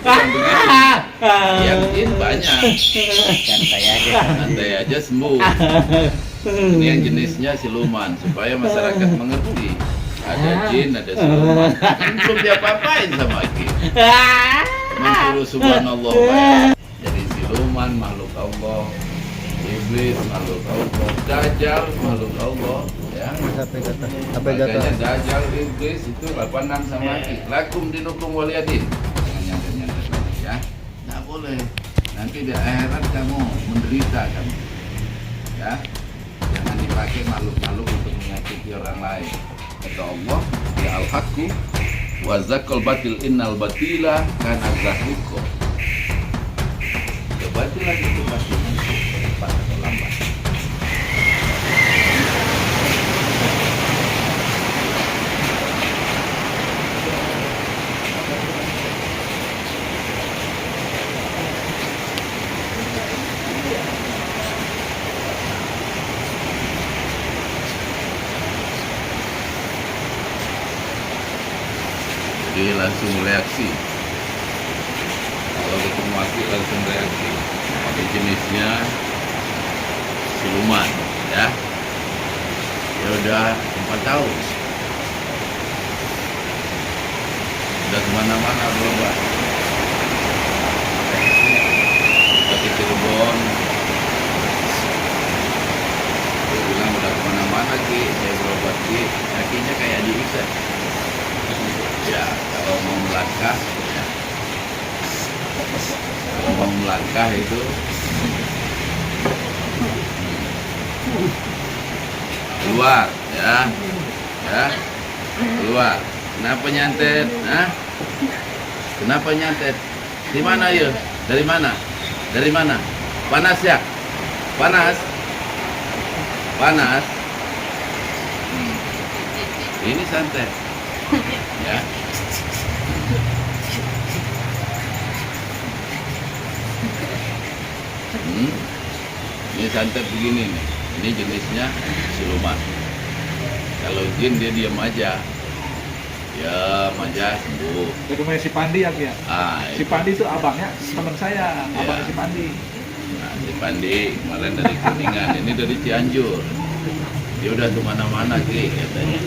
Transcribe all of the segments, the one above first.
yang begitu. Yang jin banyak. Santai aja sembuh. Ini yang jenisnya siluman, supaya masyarakat mengerti. Ada jin, ada siluman. Kan belum diapa-apain sama jin. Mensuruh subhanallah. Jadi siluman makhluk Allah, iblis makhluk Allah, dajjal makhluk Allah. Ya. Makanya dajjal, iblis itu 86 sama Aki. Lakum dinukum waliyadin. Jangan nyantet-nyantet lagi ya. Nggak boleh. Nanti di akhirat kamu menderita kamu. Ya. Jangan dipakai makhluk-makhluk untuk menyakiti orang lain. Kata Allah, ya al-haqqu wa zakal batil innal batila kana zahuqa. Kebatilan itu pasti muncul cepat atau lambat. Jadi langsung reaksi. Kalau ketemu Aki langsung reaksi. Ini jenisnya siluman, ya. Ya udah 4 tahun. Udah kemana-mana berobat. Udah ke Cirebon. Dia bilang udah kemana-mana Ki, saya berobat Ki. Kakinya kayak diikat. Ya, kalau mau melangkah, ya. Kalau mau melangkah itu keluar, ya, ya, keluar. Kenapa nyantet? Hah? Kenapa nyantet? Di mana ya? Dari mana? Dari mana? Panas ya? Panas? Panas? Ini santet. Ya. Ini santet begini nih. Ini jenisnya siluman. Kalau jin dia diam aja. Diam aja sembuh. Itu namanya si Pandi ya, Ki, ya? Si Pandi itu abangnya teman saya, abangnya si Pandi. Nah, si Pandi kemarin dari Kuningan, ini dari Cianjur. Dia udah kemana-mana Ki katanya.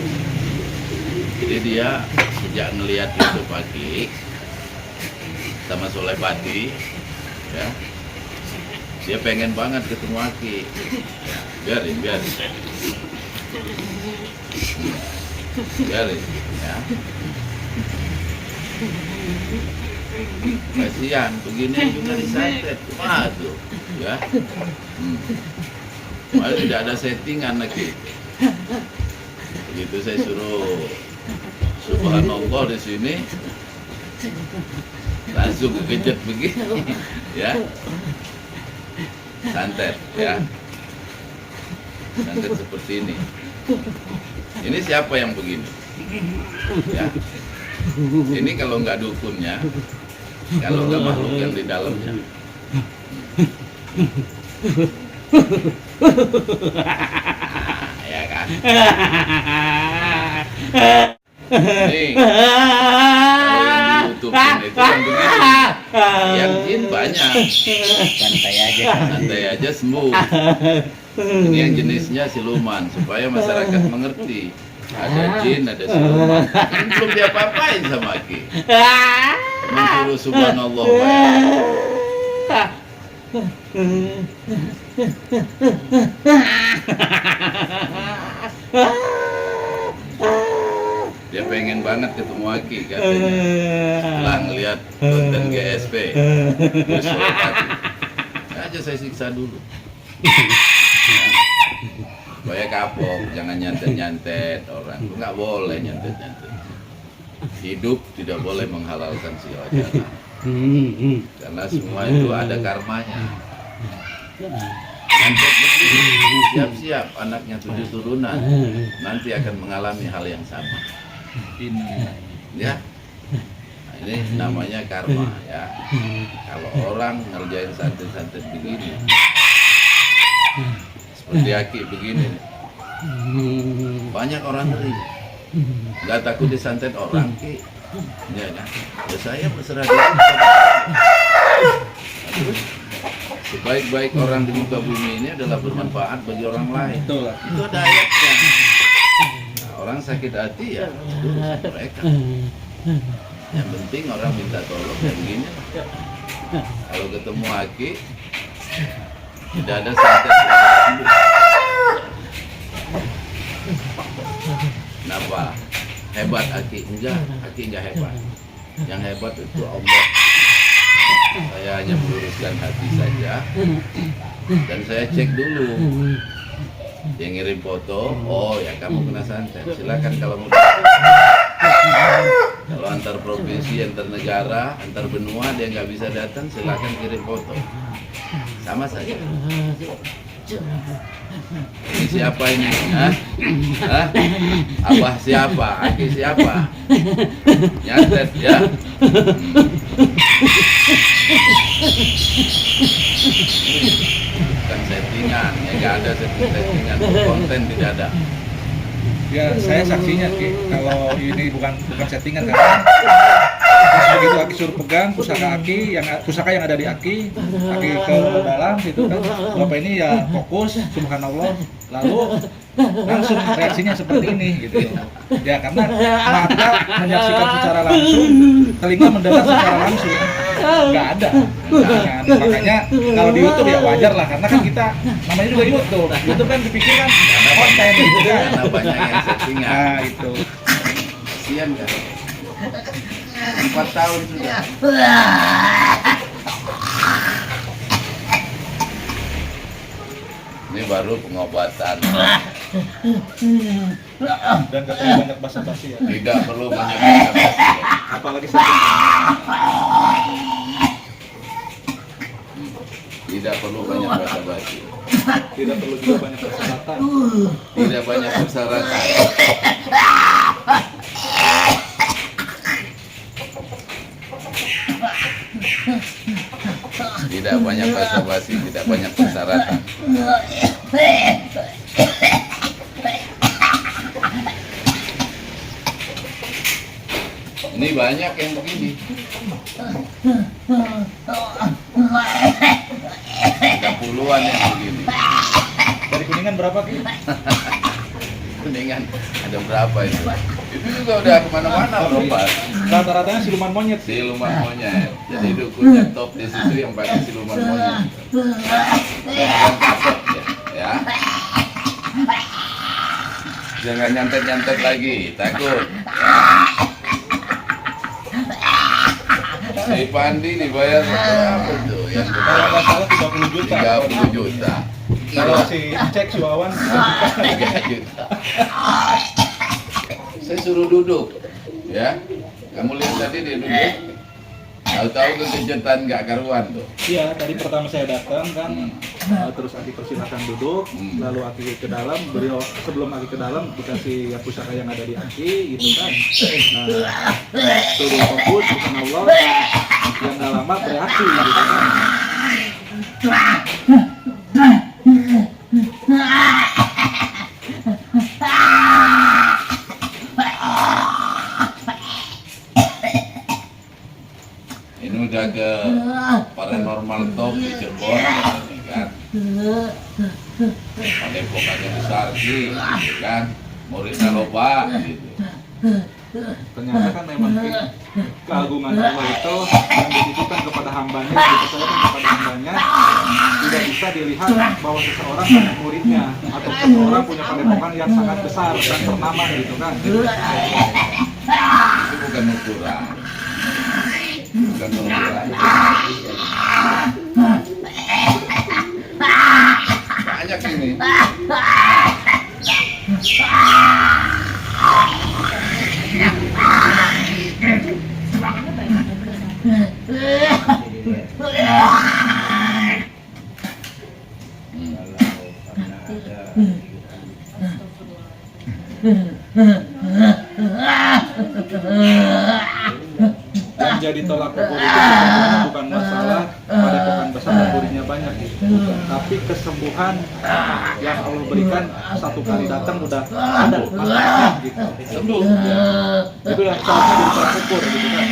Jadi dia sejak ngelihat itu pagi sama Soleh Pati, ya, dia pengen banget ketemu Aki. Ya, biarin, ya. Kasihan, begini juga disantet, wah tuh, ya. Malah tidak ada settingan lagi. Begitu saya suruh subhanallah di sini, langsung kegejet begini, ya, santet, ya, santet seperti ini. Ini siapa yang begini? Ya, ini kalau nggak dukunnya, kalau nggak makhluk yang di dalamnya. Ya kan? Nih, kalau yang di YouTube itu yang begitu, yang jin banyak. Santai aja sembuh. Ini yang jenisnya siluman, supaya masyarakat mengerti. Ada jin, ada siluman. Kan belum diapa-apain sama Aki. Mensuruh subhanallah. Dia pengen banget ketemu Aki katanya. Setelah ngeliat konten GSP. Terus aja saya siksa dulu. Supaya kapok, jangan nyantet-nyantet orang. Nggak boleh nyantet-nyantet. Hidup tidak boleh menghalalkan segala cara. Karena semua itu ada karmanya. Nyantet begini, siap-siap anaknya 7 turunan nanti akan mengalami hal yang sama. Ya, nah, ini namanya karma ya. Kalau orang ngerjain santet-santet begini, seperti Aki begini, banyak orang ngeri. Nggak takut disantet orang Ki. Ya kan? Ya saya berserah diri kepada Allah. Sebaik-baik orang di muka bumi ini adalah bermanfaat bagi orang lain. Betul. Itu ada ayatnya. Nah, orang sakit hati ya urusan mereka. Yang penting orang minta tolong ya begini. Kalau ketemu Aki tidak ada santet. Kenapa? Hebat Aki? Enggak, Aki enggak hebat. Yang hebat itu Allah. Saya hanya meluruskan hati saja. Dan saya cek dulu. Yang ngirim foto, oh ya kamu kena santet. Silakan kalau mau. Kalau antar provinsi, antar negara, antar benua dia nggak bisa datang, silakan kirim foto. Sama saja. Ini siapa ini? Hah? Hah? Abah siapa? Aki siapa? Nyantet ya. Bukan settingan, ya nggak ada settingan, konten tidak ada. Ya saya saksinya Ki, kalau ini bukan settingan kan. Terus begitu Aki suruh pegang pusaka yang ada di Aki ke dalam situ kan. Bapak ini ya fokus, subhanallah. Lalu langsung reaksinya seperti ini gitu. Ya karena mata menyaksikan secara langsung, telinga mendengar secara langsung. Nggak ada. Nah, makanya kalau di YouTube ya wajar lah karena kan kita namanya juga YouTube. YouTube kan dipikirkan konten gitu kan. Karena banyak yang settingan. Nah itu. Kasian kan? 4 tahun sudah. Ini baru pengobatan. Dan katanya banyak basa-basi ya. Tidak perlu banyak basa-basi. Apalagi sakit. Tidak perlu banyak basa-basi. Tidak perlu juga banyak persyaratan. Tidak banyak persyaratan. Tidak banyak basa-basi, tidak banyak persyaratan. Ini banyak yang begini. Ada puluhan yang begini. Dari Kuningan berapa Ki? Kuningan ada berapa itu? Itu juga udah kemana-mana berobat. Rata-ratanya siluman monyet. Siluman monyet. Jadi dukunnya top di situ yang pakai siluman monyet. Jangan takut ya. Jangan nyantet-nyantet lagi, takut. Ya. Si Pandi dibayar berapa tuh? Yang Kalau nggak salah 30 juta. 30 juta. Kalau si cek si Wawan 3 juta. Saya suruh duduk, ya. Kamu lihat tadi dia duduk. Tahu-tahu kekejutan nggak karuan tuh. Iya, tadi pertama saya datang kan, terus Aki persilakan duduk, lalu Aki ke dalam, beliau sebelum Aki ke dalam dikasih pusaka yang ada di Aki, gitu kan. Nah, suruh fokus, subhanallah, yang nggak lama bereaksi, gitu kan. Ini udah ke paranormal top di Cirebon, ini kan. Padepokannya besar sih, gitu kan. Muridnya loba, gitu. Ternyata kan memang keagungan Allah itu yang dititipkan kepada hambanya, dipercayakan kepada hambanya, tidak bisa dilihat bahwa seseorang punya muridnya atau seseorang punya padepokan yang sangat besar dan ternama gitu kan. Itu bukan ukuran. Bukan ukuran. Banyak ini. menjadi tolak ukur itu sebenarnya bukan masalah padepokan besar dan muridnya banyak gitu. Tapi kesembuhan yang Allah berikan satu kali datang udah ada manfaatnya gitu. Sembuh. Itu yang seharusnya jadi tolak ukur gitu kan.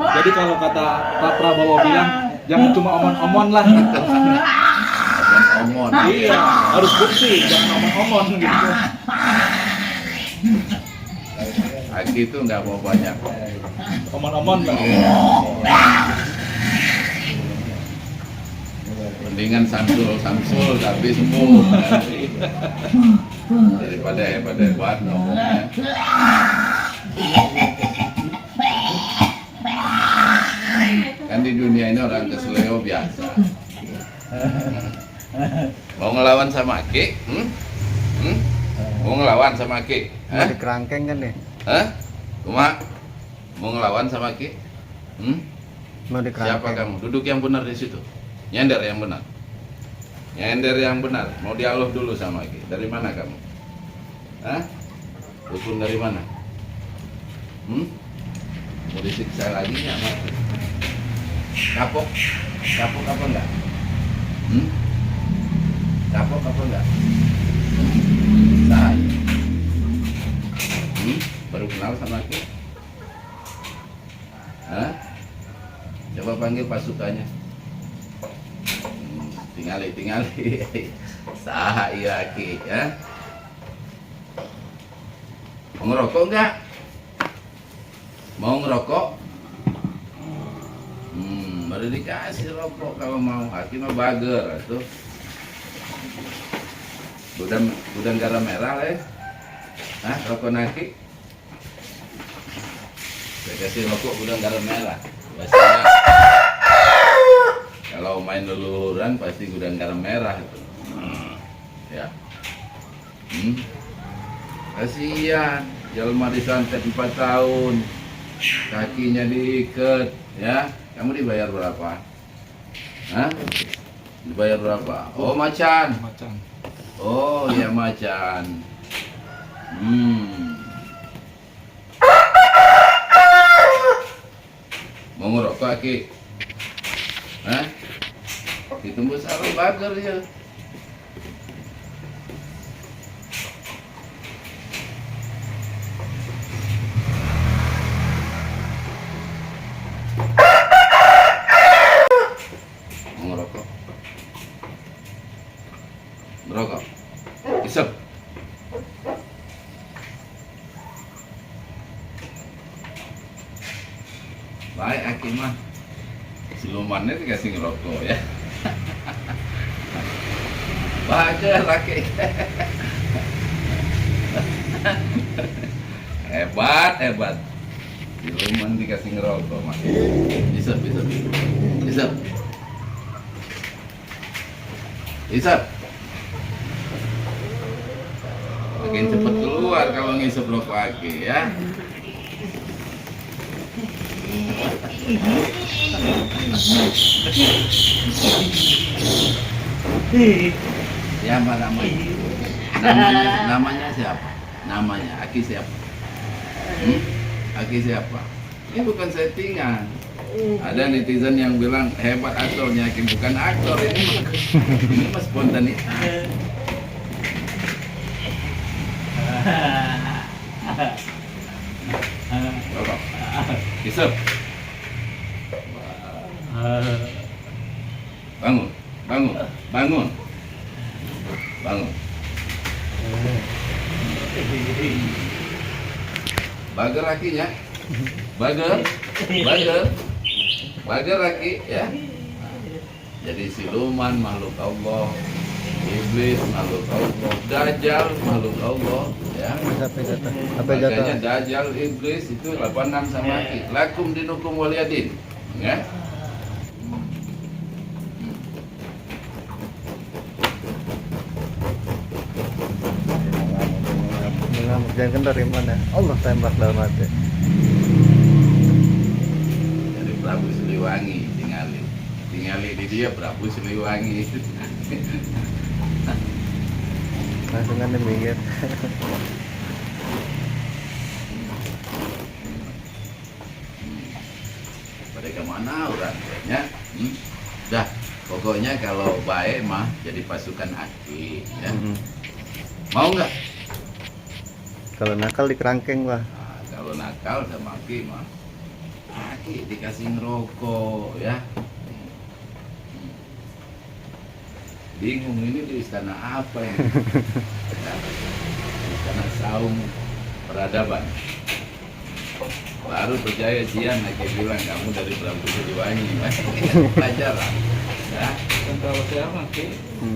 Jadi kalau kata Pak Prabowo bilang jangan cuma omon-omon lah gitu. Omon. Iya, harus bukti, jangan omon-omon gitu. Aki itu nggak mau banyak. Omon-omon Bang. Mendingan Samsul tapi sembuh daripada hebat ngomongnya. Kan di dunia ini orang kesleo biasa. Mau ngelawan sama Aki? Mau ngelawan sama Aki? Mau di kerangkeng kan nih? Hah? Kuma? Mau ngelawan sama Aki? Mau di kerangkeng. Siapa kamu? Duduk yang benar di situ. Nyender yang benar. Nyender yang benar. Mau dialog dulu sama Aki. Dari mana kamu? Hah? Dukun dari mana? Mau disiksa lagi nggak? Kapok? Kapok apa enggak? Kapok apa enggak? Saya. Baru kenal sama Aki? Hah? Coba panggil pasukannya. Tingali. Saha iya Aki ya? Mau ngerokok enggak? Mau ngerokok? Baru dikasih rokok kalau mau. Aki mah bager tuh. Gudang garam merah lah. Hah, rokok Aki? Saya kasih rokok gudang garam merah. Biasanya kalau main luluran pasti gudang garam merah itu. Ya. Kasihan, jelma disantet 4 tahun, kakinya diikat, ya. Kamu dibayar berapa? Hah? Dibayar berapa? Oh, macan. Macan. Oh, ya macan. Mau ngerokok Aki? Hah? Ditembus sarung bager ya. Mau ngerokok? Merokok? Isep? Baik Aki mah. Silumannya dikasih ngerokok ya. Bagus Aki. Hebat. Siluman dikasih ngerokok mah. Isep. Makin cepat keluar kalau ngisep rokok Aki ya. Siapa namanya? Namanya siapa? Namanya Aki siapa? Aki siapa? Ini bukan settingan. Ada netizen yang bilang hebat aktornya Aki, bukan aktor ini mah spontanitas. Rokok. Isep. Bangun. Bager Akinya. Bager Aki ya. Jadi siluman makhluk Allah, iblis makhluk Allah, dajjal makhluk Allah ya. Makanya dajjal iblis itu 86 sama Aki. Lakum dinukum waliyadin ya. Jangan kendor di mana? Allah tembak dalam hati. Dari Prabu Siliwangi tinggali di dia Prabu Siliwangi. Langsung kan minggir. mana orang ya. Dah, pokoknya kalau baik mah jadi pasukan Aki ya. Mau nggak? Kalau nakal di kerangkeng lah. Nah, kalau nakal sama Aki mah Aki dikasih ngerokok ya. Bingung ini di istana apa ini? Ya, istana saung peradaban. Baru percaya Jian Aki bilang kamu dari Prabu Siliwangi. Pelajaran. Ya. Dan kalau saya masih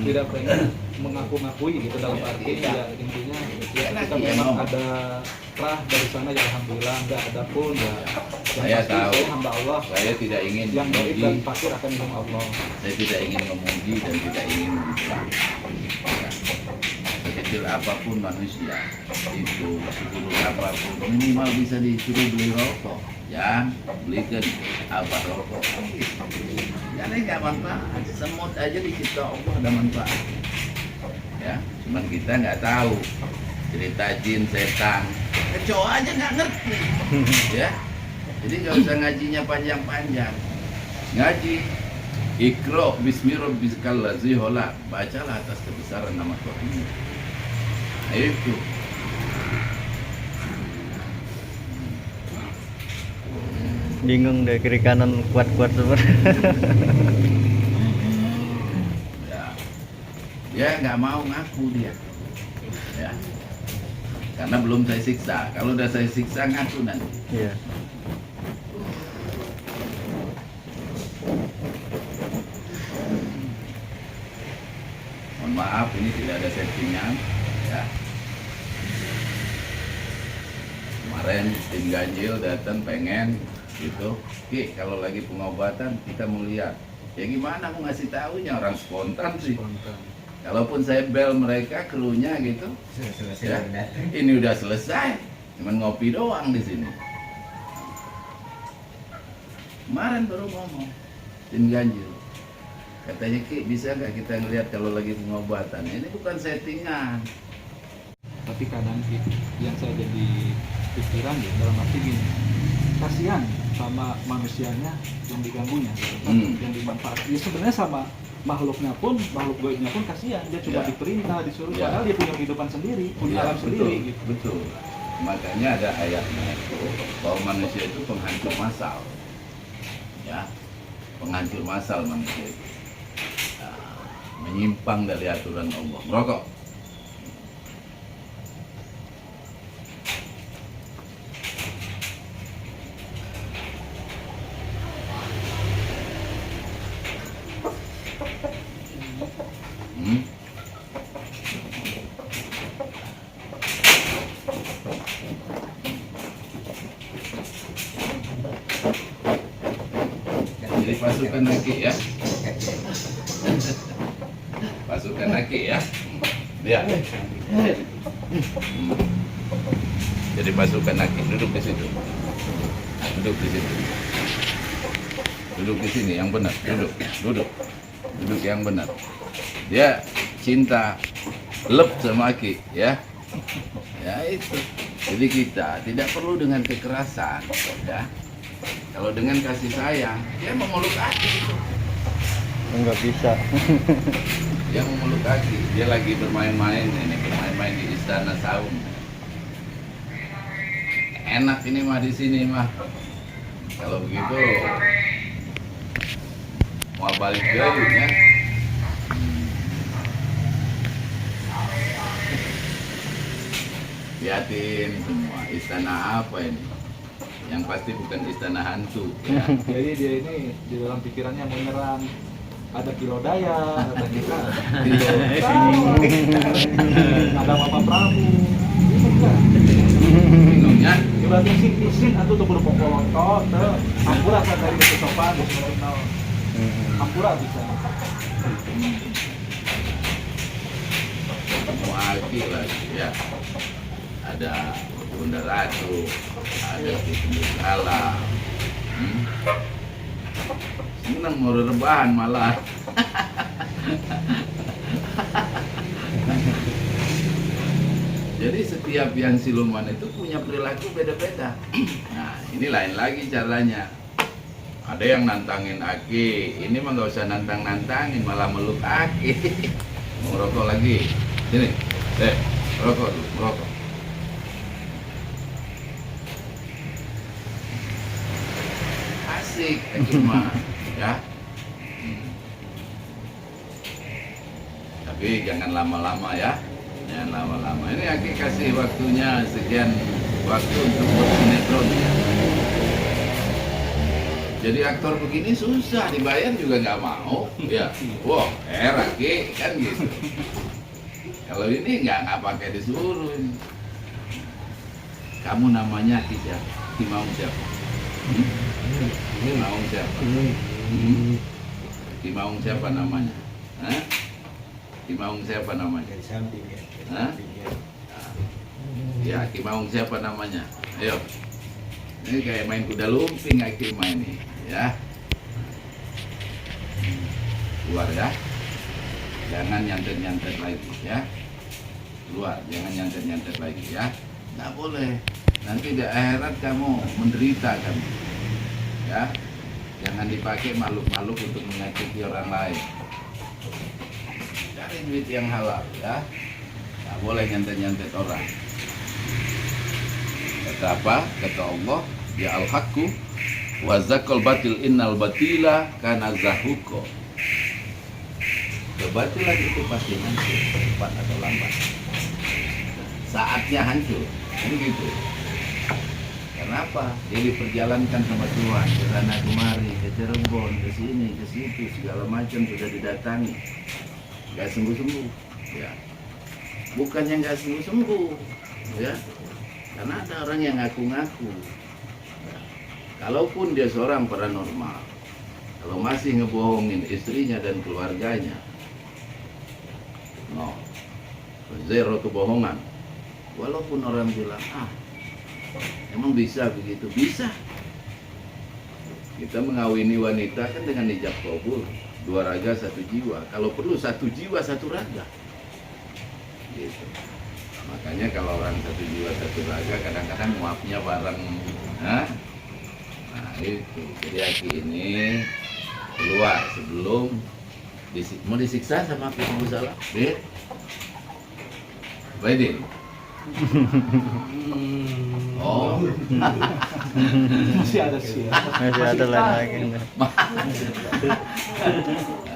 tidak pengen mengaku-ngakui gitu dalam arti ya intinya ya kita memang ada rah dari sana ya alhamdulillah, nggak ada pun ya. Saya tahu. Saya hamba Allah. Saya tidak ingin Yang gaib dan memuji. fakir akan minum Allah. Saya tidak ingin memuji dan tidak ingin mencela. Ya. Sekecil apapun manusia itu seburuk apapun minimal bisa disuruh beli rokok. Ya, belikan apa rokok. Karena nggak manfaat. Semut aja dicipta Allah ada manfaat. Ya, cuman kita nggak tahu cerita jin, setan. Kecoa aja nggak ngerti. Ya, jadi nggak usah ngajinya panjang-panjang. Ngaji Iqra bismi rabbikal ladzi khalaq. Bacalah atas kebesaran nama Tuhanmu. Nah, itu. Bingung deh kiri kanan kuat-kuat sebenarnya. Ya, dia nggak mau ngaku dia. Ya, karena belum saya siksa. Kalau udah saya siksa ngaku nanti. Iya. Mohon maaf ini tidak ada settingan. Ya. Kemarin tim ganjil datang pengen gitu. Oke, kalau lagi pengobatan kita mau lihat. Ya gimana mau ngasih tahunya, orang spontan sih. Kalaupun saya bel mereka krunya gitu. Ya, ini udah selesai. Cuman ngopi doang di sini. Kemarin baru ngomong tim ganjil. Katanya Ki, bisa nggak kita ngelihat kalau lagi pengobatan? Ini bukan settingan. Tapi kadang yang saya jadi pikiran ya dalam arti gini, kasihan sama manusianya yang diganggunya gitu, yang dimanfaatkan. Ya sebenarnya sama makhluknya pun, makhluk gaibnya pun kasihan. Dia cuma Ya. diperintah, disuruh, Ya. padahal dia punya kehidupan sendiri, punya Ya, alam sendiri gitu. betul. Makanya ada ayatnya itu bahwa manusia itu penghancur massal. Ya, penghancur massal manusia itu. Nah, menyimpang dari aturan Allah. Merokok. Jadi pasukan Aki ya. Pasukan Aki ya. Lihat. Jadi pasukan Aki duduk di situ. Duduk di situ. Duduk di sini yang benar. Duduk. Duduk yang benar. Dia cinta lep sama Aki ya. Ya itu. Jadi kita tidak perlu dengan kekerasan ya. Kalau dengan kasih sayang, dia memeluk Aki. Enggak bisa. Dia memeluk Aki. Dia lagi bermain-main ini, bermain-main di istana saung. Enak ini mah di sini mah. Kalau begitu mau balik dulu ya. Lihatin semua istana apa ini? Yang pasti bukan istana hantu ya. Jadi dia ini di dalam pikirannya menyerang ada kilo daya, ada kita, ada Bapak Prabu. Bingungnya Ibaratnya isin atau tuh berpokok-pokok, ampura kan dari kesopan, ampura bisa. semua Aki lagi ya. Ada Bunda Ratu, ada Ki Kala. Senang mau rebahan malah. Jadi setiap yang siluman itu punya perilaku beda-beda. Nah, ini lain lagi caranya. Ada yang nantangin Aki, ini mah nggak usah nantangin, malah meluk Aki. Mau rokok lagi? Sini, rokok dulu, rokok. Asik, Aki mah, ya. Tapi jangan lama-lama ya, jangan lama-lama. Ini Aki kasih waktunya sekian waktu untuk bersinetron ya. Jadi aktor begini susah, dibayar juga nggak mau, ya. Wah, Aki kan gitu. Kalau ini nggak pakai disuruh. Kamu namanya Ki siapa? Ki Maung siapa? Ki Maung siapa? Ki Maung siapa namanya? Hah? Ki Maung siapa namanya? Hah? Ya, Ki Maung siapa namanya? Ayo. Ini kayak main kuda lumping Aki main nih, ya. Keluar ya. Jangan nyantet-nyantet lagi ya. Keluar, jangan nyantet-nyantet lagi ya. Nggak boleh. Nanti di akhirat kamu menderita kamu. Ya. Jangan dipakai makhluk-makhluk untuk menyakiti orang lain. Cari duit yang halal ya. Nggak boleh nyantet-nyantet orang. Kata apa? Kata Allah, ya al-haqqu wa zakal batil innal batila kana zahuqa. Kebatilan itu pasti hancur, cepat atau lambat. Saatnya hancur, ini gitu. Kenapa? Dia diperjalankan sama Tuhan ke sana kemari, ke Cirebon, ke sini, ke situ, segala macam sudah didatangi. Gak sembuh-sembuh, ya. Bukannya gak sembuh-sembuh, ya. Karena ada orang yang ngaku-ngaku. Ya. Kalaupun dia seorang paranormal, kalau masih ngebohongin istrinya dan keluarganya, no, zero kebohongan. Walaupun orang bilang, emang bisa begitu? Bisa. Kita mengawini wanita kan dengan ijab kabul, 2 raga 1 jiwa. Kalau perlu 1 jiwa 1 raga. Gitu. Makanya kalau orang 1 jiwa 1 raga kadang-kadang muapnya bareng. Nah itu. Jadi Aki ini keluar sebelum mau disiksa sama Abu Salam. Baidin. Oh. Masih ada sih. Masih ada lain lagi.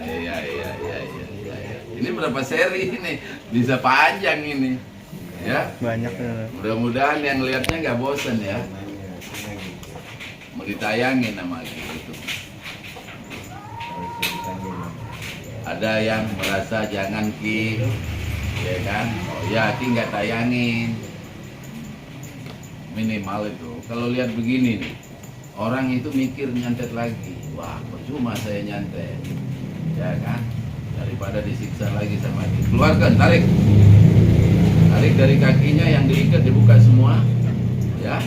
Iya. Ini berapa seri ini? Bisa panjang ini. Ya. Banyak. Mudah-mudahan yang lihatnya nggak bosan ya. Mau ditayangin sama gitu. Ada yang merasa jangan Ki, ya kan? Oh ya, Ki nggak tayangin. Minimal itu. Kalau lihat begini nih, orang itu mikir nyantet lagi. Wah, percuma saya nyantet, ya kan? Daripada disiksa lagi sama Ki. Keluarkan, tarik. Tarik dari kakinya yang diikat dibuka semua, ya.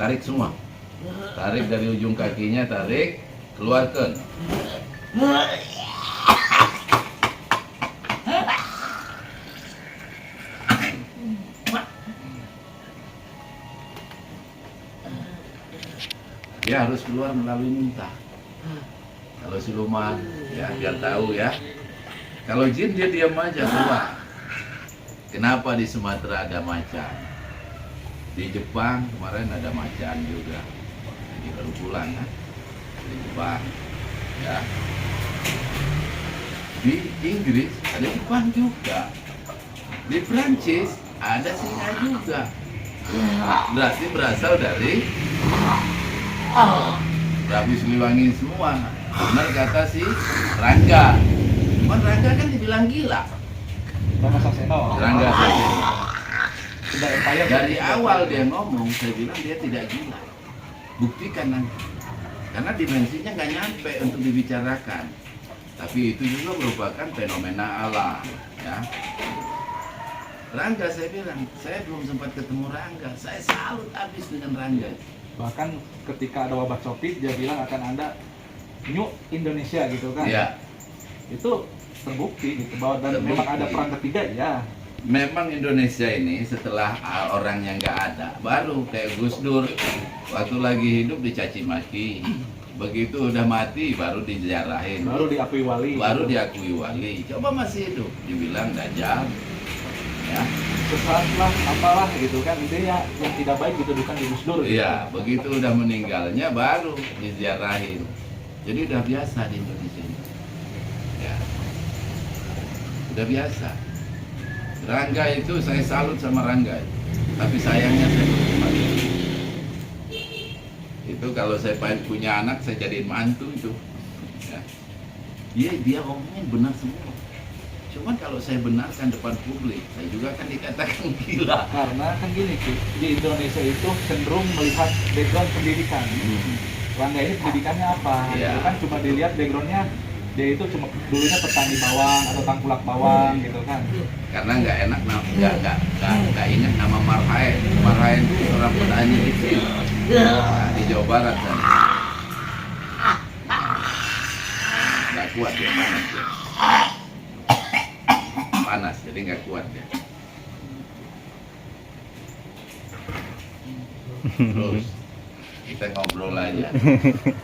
Tarik semua. Tarik dari ujung kakinya, tarik, keluarkan. Dia harus keluar melalui muntah. Kalau siluman, ya biar tahu ya. Kalau jin dia diam aja keluar. Kenapa di Sumatera ada macan? Di Jepang kemarin ada macan juga. Jadi baru pulang kan? Di Jepang, ya. Di Inggris ada Jepang juga. Di Prancis ada singa juga. Berarti berasal dari Prabu Siliwangi semua. Benar kata si Rangga. Cuman Rangga kan dibilang gila. Rama Saseno. Rangga saja. Sudah empire. Dari awal dia ngomong, saya bilang dia tidak gila. Buktikan nanti. Karena dimensinya nggak nyampe untuk dibicarakan. Tapi itu juga merupakan fenomena alam, ya. Rangga, saya bilang, saya belum sempat ketemu Rangga. Saya salut habis dengan Rangga. Bahkan ketika ada wabah Covid dia bilang akan ada New Indonesia gitu kan. Iya. Itu terbukti gitu bahwa dan Terbukti. memang ada perang ketiga ya. Memang Indonesia ini setelah orang yang nggak ada, baru kayak Gus Dur, waktu lagi hidup dicaci maki, begitu udah mati baru dijarahin, Baru diakui wali. baru diakui wali. Coba masih hidup, dibilang dajjal, ya. Sesat lah, apalah gitu kan, itu ya yang tidak baik dituduhkan di Gus Dur. Iya, begitu udah meninggalnya baru diziarahin. Jadi udah biasa di Indonesia ini. Ya. Udah biasa. Rangga itu saya salut sama Rangga. Tapi sayangnya saya belum mati. Itu kalau saya punya anak saya jadiin mantu itu. Ya. Dia ngomongnya benar semua. Cuman kalau saya benarkan depan publik, saya juga akan dikatakan gila. Karena kan gini Ki, di Indonesia itu cenderung melihat background pendidikan. Rangga ini pendidikannya apa? Iya. Gitu kan cuma dilihat backgroundnya, dia itu cuma dulunya petani bawang atau tangkulak bawang gitu kan. Karena nggak enak, nggak ingat nama Marhaen. Marhaen itu orang petani kecil di Jawa Barat kan. Nggak kuat dia, panas dia. Panas, jadi nggak kuat dia. Terus kita ngobrol aja.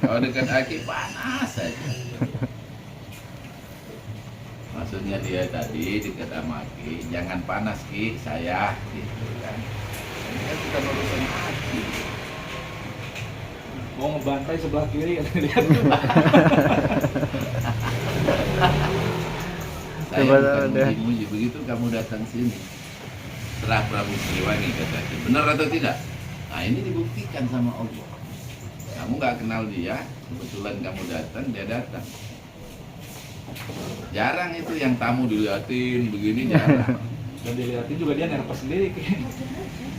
Kalau dekat Aki panas aja. Maksudnya dia tadi dekat sama Aki, jangan panas Ki, saya gitu kan. Ini kan kita urusan Aki. Mau ngebantai sebelah kiri kan lihat. Saya Coba bukan ada. muji-muji, begitu kamu datang sini. Serah Prabu Siliwangi katanya. Benar atau tidak? Nah ini dibuktikan sama Allah. Kamu nggak kenal dia, kebetulan kamu datang, dia datang. Jarang itu yang tamu diliatin begini, jarang. Dan dilihatin juga dia nervous sendiri Ki.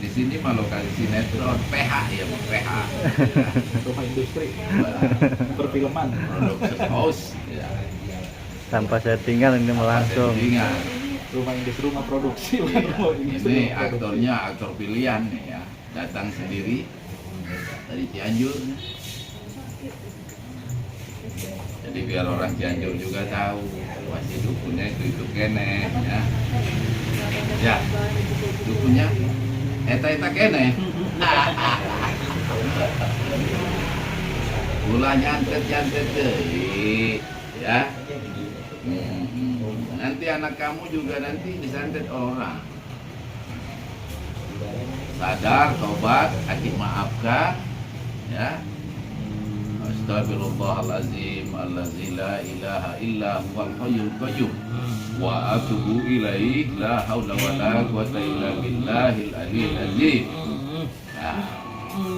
Di sini mah lokasi sinetron, PH ya, PH. Rumah industri, perfilman. Production house. Ya. Tanpa settingan ini langsung. Settingan. Rumah industri, rumah produksi, bukan rumah industri. Ini rumah produksi. aktornya aktor pilihan nih ya, datang sendiri dari Cianjur. Jadi biar orang Cianjur juga tahu, masih dukunnya itu kene ya. Ya, dukunnya eta kene. Gula nyantet deh, ya. Nanti anak kamu juga nanti disantet orang. Sadar, tobat, Aki maafkan, ya. Astagfirullahalazim, allazi la ilaha illa huwal hayyul qayyum, wa atubu ilaihi, la haula wa la quwwata illa billahil aliyyil azim. Ya.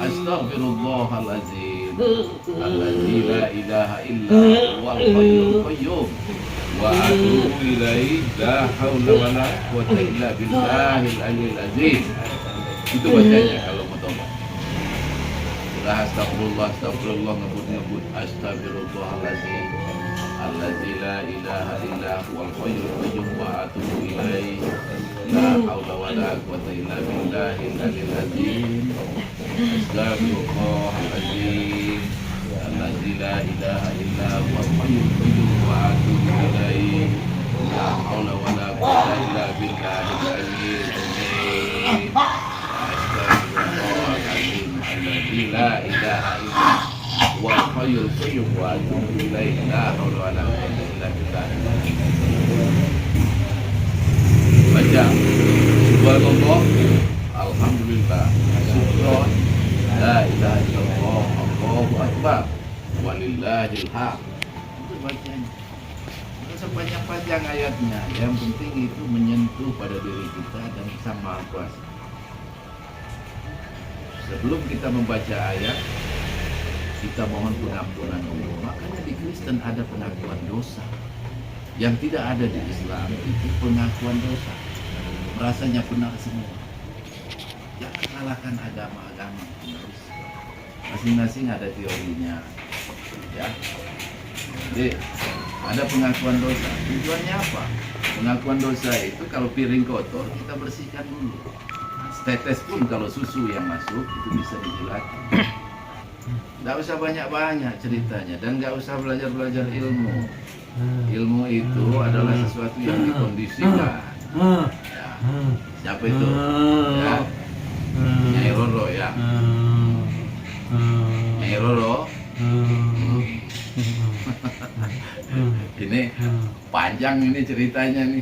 Astagfirullahalazim, allazi la ilaha illa huwal hayyul qayyum, wa atubu ilaihi, la haula wa la quwwata illa billahil aliyyil azim. Itu bacanya kalau mau tobat. Astagfirullah, astagfirullah, ngebut, astagfirullahaladzim, allazi la ilaha illa huwal hayyul qayyum, wa atubu ilaihi, la haula wa la quwwata illa billahil aliyyil azim. Astagfirullahaladzim, allazi la ilaha illa huwal hayyul qayyum, wa atubu ilaihi, la haula wa la quwwata illa billahil aliyyil azim. Astagfirullahaladzim, allazi la ilaha illa huwal hayyul qayyum, wa atubu ilaihi, la haula wa la quwwata illa billah. Baca subhanallah, alhamdulillah, syukron, la ilaha illallah, Allahu akbar, walillahil hamd. Itu bacanya. Itu sepanjang-panjang ayatnya. Yang penting itu menyentuh pada diri kita dan Sang Maha Kuasa. Sebelum kita membaca ayat, kita mohon pengampunan Allah. Makanya di Kristen ada pengakuan dosa. Yang tidak ada di Islam itu pengakuan dosa. Rasanya benar semua. Jangan salahkan agama-agama. Masing-masing ada teorinya. Ya. Jadi ada pengakuan dosa. Tujuannya apa? Pengakuan dosa itu kalau piring kotor kita bersihkan dulu. Setetes pun kalau susu yang masuk itu bisa dijelaskan. nggak usah banyak-banyak ceritanya dan nggak usah belajar-belajar ilmu. Ilmu itu adalah sesuatu yang dikondisikan. Ya. Siapa itu? Ya. Nyai Roro ya. Nyai Roro. Ini panjang ini ceritanya nih.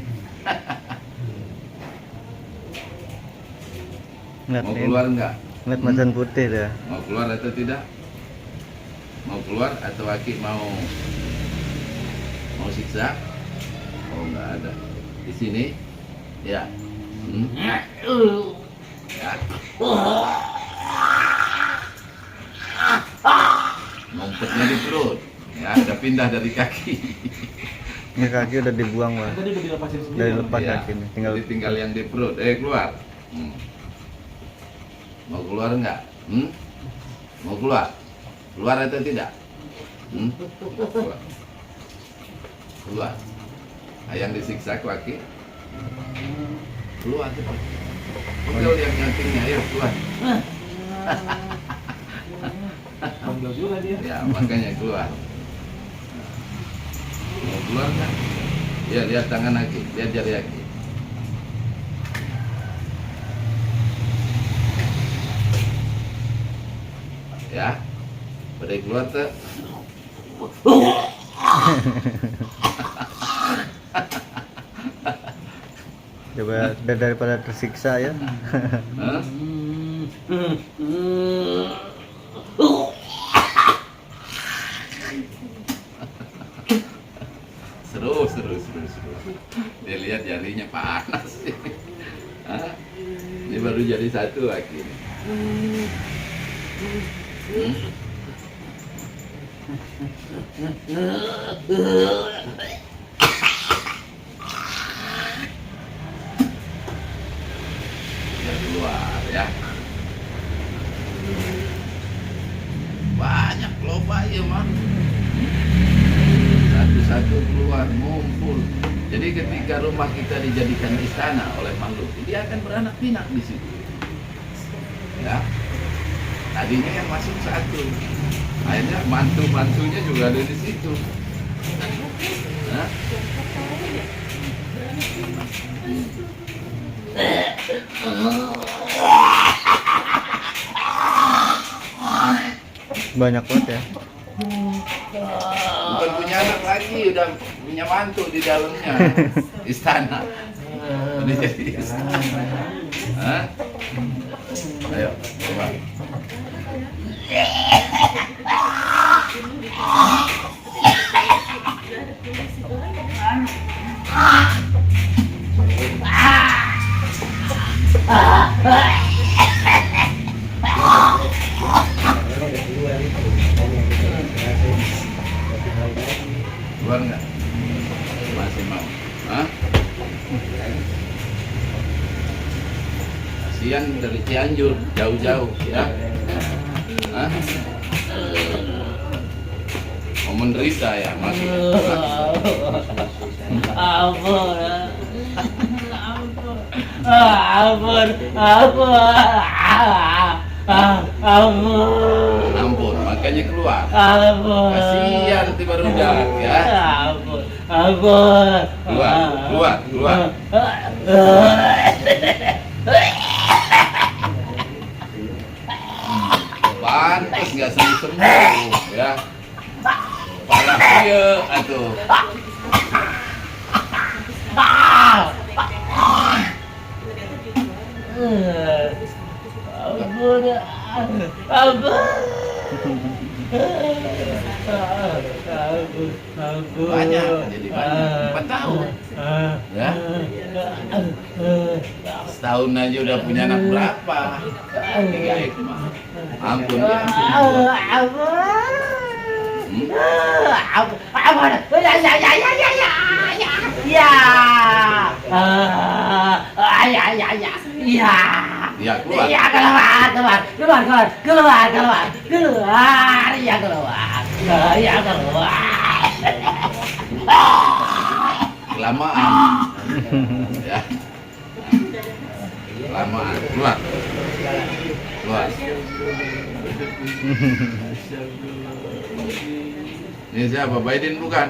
Mau keluar enggak? Ngeliat macan putih dah. Mau keluar atau tidak? Mau keluar atau Aki mau siksa? Oh enggak ada. Di sini ya. Ya. Ngumpetnya di perut. Ya, udah pindah dari kaki. Ini kaki udah dibuang, Bang. Tadi udah dilepasin sendiri. Udah dilepas Ya, kaki nih. jadi tinggal yang di perut. Keluar. Mau keluar enggak? Mau keluar? Keluar atau tidak? Keluar. Keluar. Yang disiksa kaki. Keluar cepat. Pegel yang nyatingnya, ayo keluar. Panggil juga dia. Ya, makanya keluar. Mau keluar kan? Ya, lihat tangan lagi, lihat jari lagi. Ya, pada keluar tuh. Coba daripada tersiksa ya. Hah? Seru. Dia lihat jarinya panas. Hah? Ini baru jadi satu lagi. Dia keluar ya. Banyak lomba ya mah. Satu-satu keluar ngumpul. Jadi ketika rumah kita dijadikan istana oleh makhluk, dia akan beranak pinak di situ. Ya. Tadinya yang masuk satu. Akhirnya mantu-mantunya juga ada di situ. Hah? Banyak banget ya. Bukan punya anak lagi, udah punya mantu di dalamnya. Istana. Udah jadi istana. Hah? Ayo, coba. Keluar nggak? Masih mau? Hah? Kasihan dari Cianjur, jauh-jauh ya. Hah? Mau menderita ya masuk. Ampun, makanya keluar. Kasihan nanti baru dak ya. Keluar. Pantas nggak sembuh ya. Parah dia atuh. Banyak, jadi banyak. 4 tahun. Ya. Setahun aja udah punya anak berapa? 3 ekor. Ampun ya. Ya keluar. Kelamaan. Ya. Kelamaan. Keluar. Ini siapa? Biden bukan?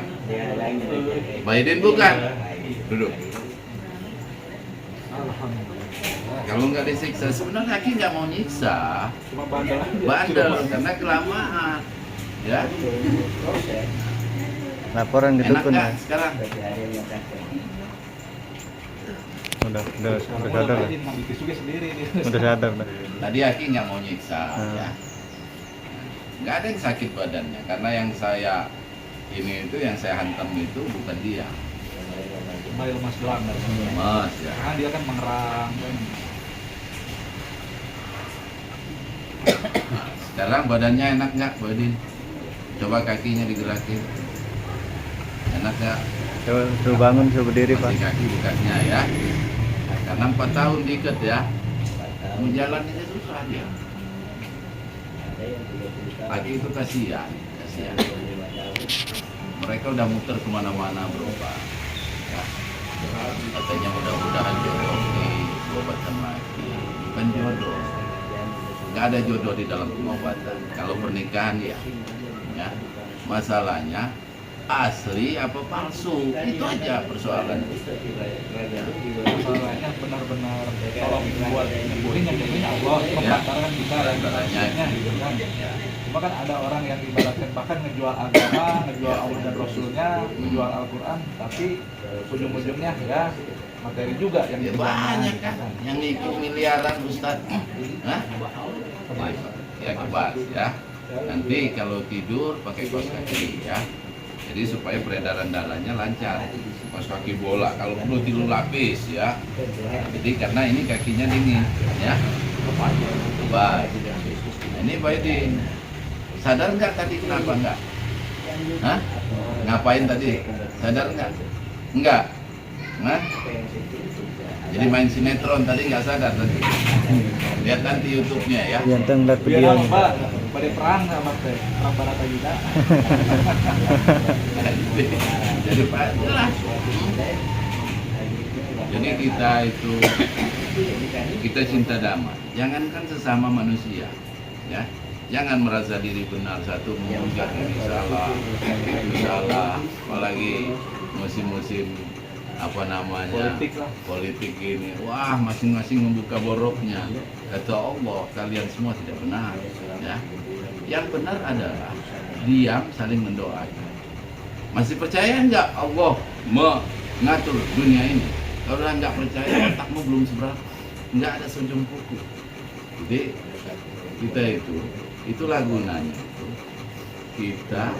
Biden bukan? Duduk. Kalau nggak disiksa, sebenarnya Aki nggak mau nyiksa. Cuma bandel aja. Bandel, karena kelamaan. Ya, Laporan enak didukun nggak ya. sekarang? Udah sadar lah. Mau bikin juga sendiri dia. Udah sadar dah. Tadi Aki nggak mau nyiksa, ya. Nggak ada yang sakit badannya, karena yang saya yang saya hantam itu bukan dia. Cuma lemas doang. Mas, ya. Karena dia kan mengerang. Sekarang badannya enak nggak, Badin? Coba kakinya digerakin. Enak nggak? Suruh bangun, suruh berdiri Pak. Masih kaki bukanya ya. Karena 4 tahun diikat ya. Mau jalan aja susah dia. Lagi itu kasihan. Mereka udah muter kemana-mana berobat. Ya. Katanya mudah-mudahan jodoh diobatkan lagi. Bukan jodoh. Nggak ada jodoh di dalam pengobatan. Kalau pernikahan ya. Masalahnya asli apa palsu, itu aja persoalan. Masalahnya benar-benar kalau buat nyembuhin yang nyembuhin Allah, membatalkan kita Masalahnya gitu kan. Cuma kan ada orang yang ibaratkan bahkan ngejual agama, ngejual Allah dan Rasulnya, ngejual Al-Quran, tapi ujung-ujungnya ya materi juga yang Ya dijual. banyak kan yang ikut miliaran Ustaz. Hah? Ya kebas ya. Nanti kalau tidur pakai kaos kaki ya. Jadi supaya peredaran darahnya lancar. Kaos kaki bola, kalau perlu tidur lapis ya. Jadi karena ini kakinya dingin ya. Kebas. Nah, ini Baidin. Sadar nggak tadi kenapa nggak? Hah? Ngapain tadi? Sadar nggak? Enggak. Nah? Jadi main sinetron tadi nggak sadar tadi. Lihat nanti YouTube-nya ya. Yang ngeliat Biar videonya. apa? Pada perang sama teh, perang Baratayuda. Jadi Pak jelas. Jadi kita cinta damai. Jangankan sesama manusia, ya. Jangan merasa diri benar, satu menghujat diri salah, itu salah, apalagi musim-musim politik ini. Wah, masing-masing membuka boroknya. Kata Allah, kalian semua tidak benar, ya. Yang benar adalah diam, saling mendoakan. Masih percaya nggak Allah mengatur dunia ini? Kalau nggak percaya, otakmu belum seberapa, nggak ada seujung kuku. Jadi kita itulah gunanya. Kita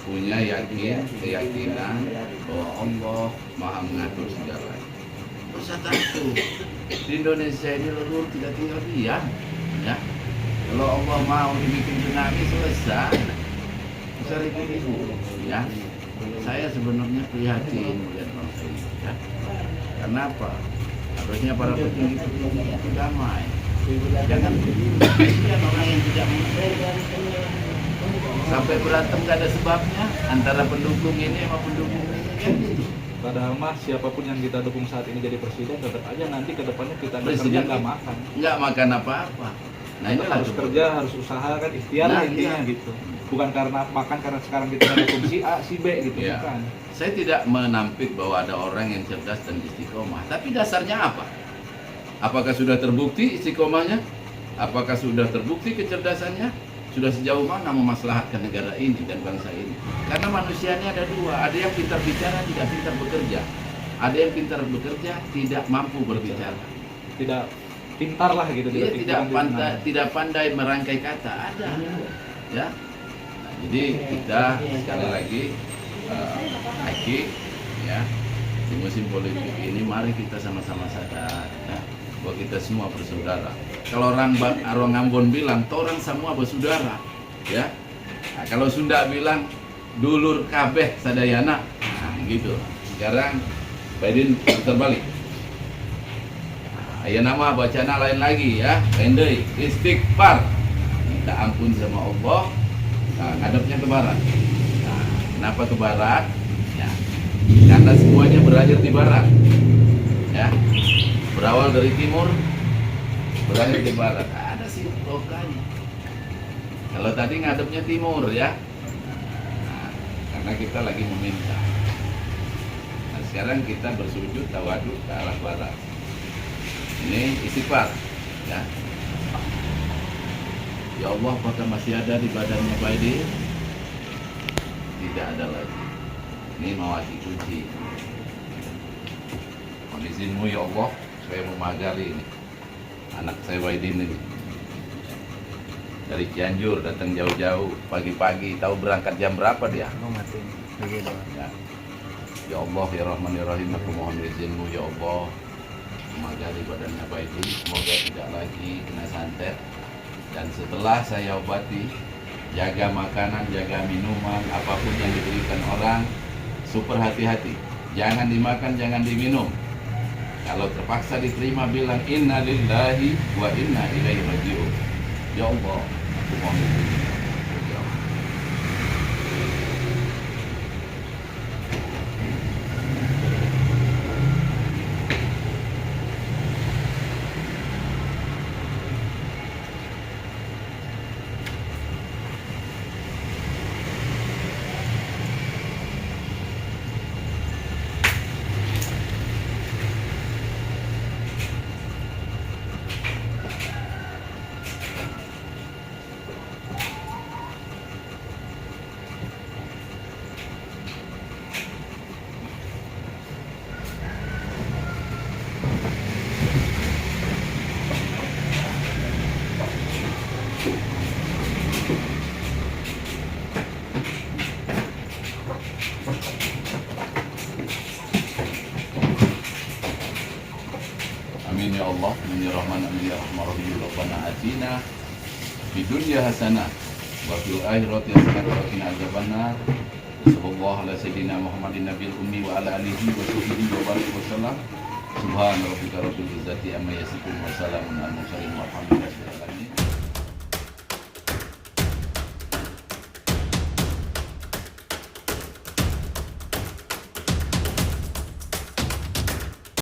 punya keyakinan bahwa Allah Maha mengatur segalanya. Terus takut di Indonesia ini leluhur tidak tinggal diam, ya. Kalau Allah mau dibikin tsunami selesai, bisa ribu-ribu, ya. Saya sebenarnya prihatin melihat bangsa ini, ya. Kenapa? Harusnya para petinggi itu damai. Jangan kasihan orang yang tidak sampai berantem gak ada sebabnya antara pendukung ini sama pendukung ini, kan gitu. Padahal mah siapapun yang kita dukung saat ini jadi presiden, tetap aja nanti ke depannya kita Presiden nggak makan apa-apa. Nah ini harus kerja, harus usaha kan, ikhtiar Nah, intinya iya. gitu. Bukan karena makan karena sekarang kita dukung si A, si B gitu, Ya. bukan. Saya tidak menampik bahwa ada orang yang cerdas dan istiqomah, tapi dasarnya apa? Apakah sudah terbukti istiqomahnya? Apakah sudah terbukti kecerdasannya? Sudah sejauh mana memaslahatkan negara ini dan bangsa ini? Karena manusia ini ada dua, ada yang pintar bicara, tidak pintar bekerja. Ada yang pintar bekerja, tidak mampu berbicara. Tidak pintar lah gitu. Dia tidak pandai merangkai kata, ada. Ya. Nah, jadi kita sekali lagi Aki, ya, di musim politik ini mari kita sama-sama sadar, ya, bahwa kita semua bersaudara. Kalau orang Ambon bilang, orang semua bersaudara, ya. Nah, kalau Sunda bilang, dulur kabeh sadayana, nah, gitu. Sekarang Baidin putar balik. Ayah nama bacaan lain lagi ya, pendek, istighfar, minta ampun sama Allah. Nah, ngadepnya ke barat. Nah, kenapa ke barat? Ya, karena semuanya berakhir di barat. Ya, berawal dari timur, berakhir di barat. Ada sih loganya. Kalau tadi ngadepnya timur ya. Nah, karena kita lagi meminta. Nah, sekarang kita bersujud tawaduk ke arah barat. Ini istighfar ya. Ya Allah, apakah masih ada di badannya Pak Aidin? Tidak ada lagi. Ini mau kasih kunci. Mohon izinmu ya Allah, saya memagari ini anak saya Pak Aidin ini. Dari Cianjur datang jauh-jauh, pagi-pagi, tahu berangkat jam berapa dia? Oh mati. Begitu. Ya. Ya Allah, ya Rahman ya Rahim, aku mohon izinmu ya Allah, memagari badannya Pak Aidin, semoga tidak lagi kena santet. Dan setelah saya obati, jaga makanan, jaga minuman, apapun yang diberikan orang, super hati-hati. Jangan dimakan, jangan diminum. Kalau terpaksa diterima, bilang inna lillahi wa inna ilaihi raji'un. Ya Allah, aku mohon izin. Ya Allah. Amin ya Allah, amin ya Rahman, amin ya Rahman Rahim. Rabbana atina fid dunya hasanah wa fil akhirati hasanah wa qina adzabannar. Sallallahu ala sayyidina Muhammadin nabiyil ummi wa ala alihi wa sahbihi wa barik wa sallam. Subhana rabbika rabbil izzati amma yasifun wa salamun alal mursalin walhamdulillahi rabbil alamin.